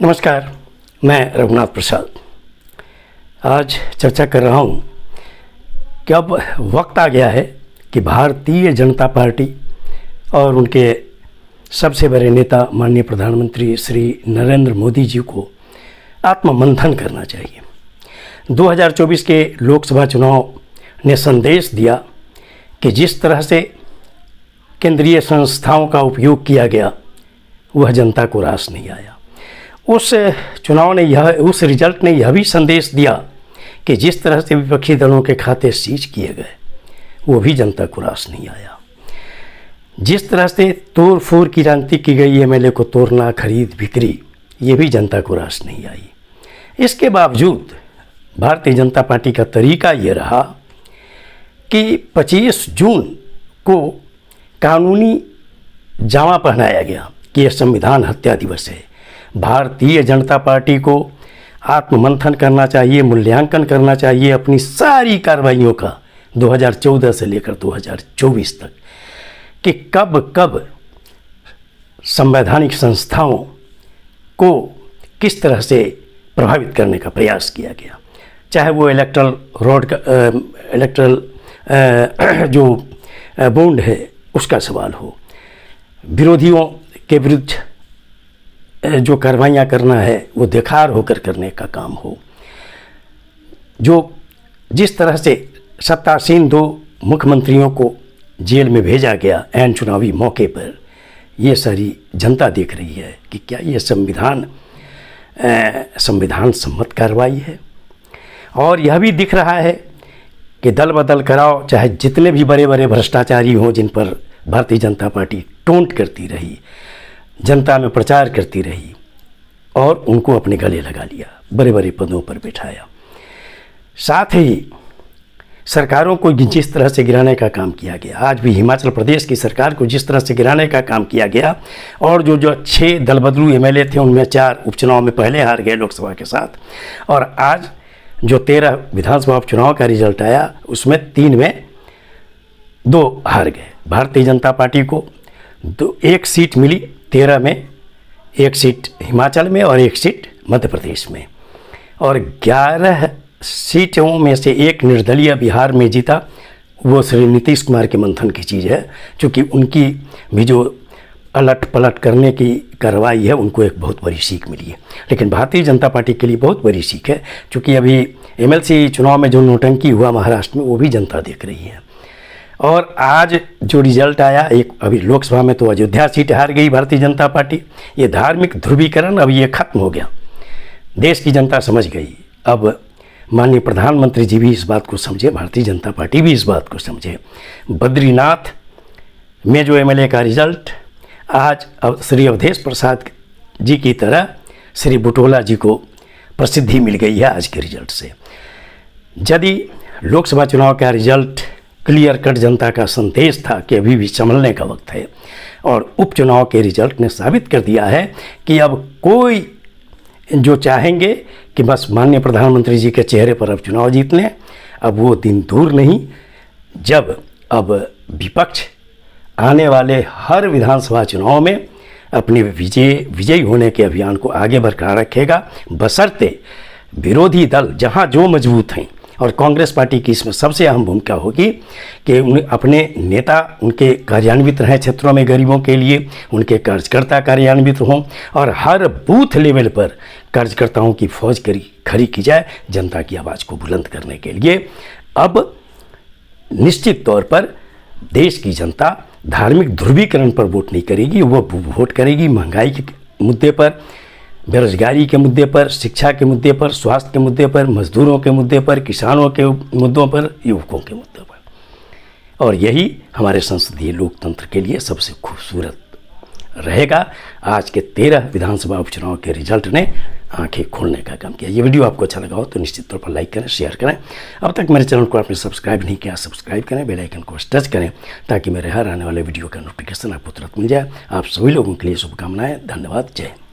नमस्कार, मैं रघुनाथ प्रसाद। आज चर्चा कर रहा हूँ कि अब वक्त आ गया है कि भारतीय जनता पार्टी और उनके सबसे बड़े नेता माननीय प्रधानमंत्री श्री नरेंद्र मोदी जी को आत्ममंथन करना चाहिए। 2024 के लोकसभा चुनाव ने संदेश दिया कि जिस तरह से केंद्रीय संस्थाओं का उपयोग किया गया वह जनता को रास नहीं आया। उस चुनाव ने उस रिजल्ट ने यह भी संदेश दिया कि जिस तरह से विपक्षी दलों के खाते सीज किए गए वो भी जनता को रास नहीं आया। जिस तरह से तोड़ फोड़ की राजनीति की गई, एमएलए को तोड़ना, खरीद बिक्री, ये भी जनता को रास नहीं आई। इसके बावजूद भारतीय जनता पार्टी का तरीका ये रहा कि 25 जून को कानूनी जामा पहनाया गया कि यह संविधान हत्या दिवस है। भारतीय जनता पार्टी को आत्ममंथन करना चाहिए, मूल्यांकन करना चाहिए अपनी सारी कार्रवाइयों का 2014 से लेकर 2024 तक कि कब संवैधानिक संस्थाओं को किस तरह से प्रभावित करने का प्रयास किया गया। चाहे वो इलेक्ट्रल जो बॉन्ड है उसका सवाल हो, विरोधियों के विरुद्ध जो कार्रवाइयाँ करना है वो देखार होकर करने का काम हो, जो जिस तरह से सत्तासीन 2 मुख्यमंत्रियों को जेल में भेजा गया ऐन चुनावी मौके पर, ये सारी जनता देख रही है कि क्या ये संविधान सम्मत कार्रवाई है। और यह भी दिख रहा है कि दल बदल कराओ, चाहे जितने भी बड़े बड़े भ्रष्टाचारी हों जिन पर भारतीय जनता पार्टी टोंट करती रही, जनता में प्रचार करती रही और उनको अपने गले लगा लिया, बड़े बड़े पदों पर बिठाया। साथ ही सरकारों को जिस तरह से गिराने का काम किया गया, आज भी हिमाचल प्रदेश की सरकार को जिस तरह से गिराने का काम किया गया, और जो 6 दल बदलू एमएलए थे उनमें 4 उपचुनाव में पहले हार गए लोकसभा के साथ, और आज जो 13 विधानसभा उपचुनाव का रिजल्ट आया उसमें 3 में 2 हार गए। भारतीय जनता पार्टी को 1 सीट मिली, 13 में 1 सीट हिमाचल में और 1 सीट मध्य प्रदेश में, और 11 सीटों में से 1 निर्दलीय बिहार में जीता। वो श्री नीतीश कुमार के मंथन की चीज़ है, क्योंकि उनकी भी जो अलट पलट करने की कार्रवाई है उनको एक बहुत बड़ी सीख मिली है। लेकिन भारतीय जनता पार्टी के लिए बहुत बड़ी सीख है, क्योंकि अभी एमएलसी चुनाव में जो नोटंकी हुआ महाराष्ट्र में वो भी जनता देख रही है। और आज जो रिजल्ट आया, एक अभी लोकसभा में तो अयोध्या सीट हार गई भारतीय जनता पार्टी। ये धार्मिक ध्रुवीकरण अब ये खत्म हो गया, देश की जनता समझ गई। अब माननीय प्रधानमंत्री जी भी इस बात को समझे, भारतीय जनता पार्टी भी इस बात को समझे। बद्रीनाथ में जो एमएलए का रिजल्ट, आज अब श्री अवधेश प्रसाद जी की तरह श्री बुटोला जी को प्रसिद्धि मिल गई है आज के रिजल्ट से। यदि लोकसभा चुनाव का रिजल्ट क्लियर कट जनता का संदेश था कि अभी भी संभलने का वक्त है, और उपचुनाव के रिजल्ट ने साबित कर दिया है कि अब कोई जो चाहेंगे कि बस माननीय प्रधानमंत्री जी के चेहरे पर अब चुनाव जीत लें, अब वो दिन दूर नहीं जब अब विपक्ष आने वाले हर विधानसभा चुनाव में अपने विजयी होने के अभियान को आगे बरकरार रखेगा, बशर्ते विरोधी दल जहां जो मजबूत हैं, और कांग्रेस पार्टी की इसमें सबसे अहम भूमिका होगी कि अपने नेता उनके कार्यान्वित रहें क्षेत्रों में गरीबों के लिए, उनके कार्यकर्ता कार्यान्वित हों, और हर बूथ लेवल पर कार्यकर्ताओं की फौज खड़ी की जाए जनता की आवाज़ को बुलंद करने के लिए। अब निश्चित तौर पर देश की जनता धार्मिक ध्रुवीकरण पर वोट नहीं करेगी, वो वोट करेगी महंगाई के मुद्दे पर, बेरोजगारी के मुद्दे पर, शिक्षा के मुद्दे पर, स्वास्थ्य के मुद्दे पर, मजदूरों के मुद्दे पर, किसानों के मुद्दों पर, युवकों के मुद्दों पर। और यही हमारे संसदीय लोकतंत्र के लिए सबसे खूबसूरत रहेगा। आज के 13 विधानसभा उपचुनाव के रिजल्ट ने आंखें खोलने का काम किया। ये वीडियो आपको अच्छा लगा हो तो निश्चित तौर पर लाइक करें, शेयर करें। अब तक मेरे चैनल को आपने सब्सक्राइब नहीं किया, सब्सक्राइब करें, बेल आइकन को टच करें ताकि मेरे हर आने वाले वीडियो का नोटिफिकेशन आपको तुरंत मिल जाए। आप सभी लोगों के लिए शुभकामनाएं। धन्यवाद। जय हिंद।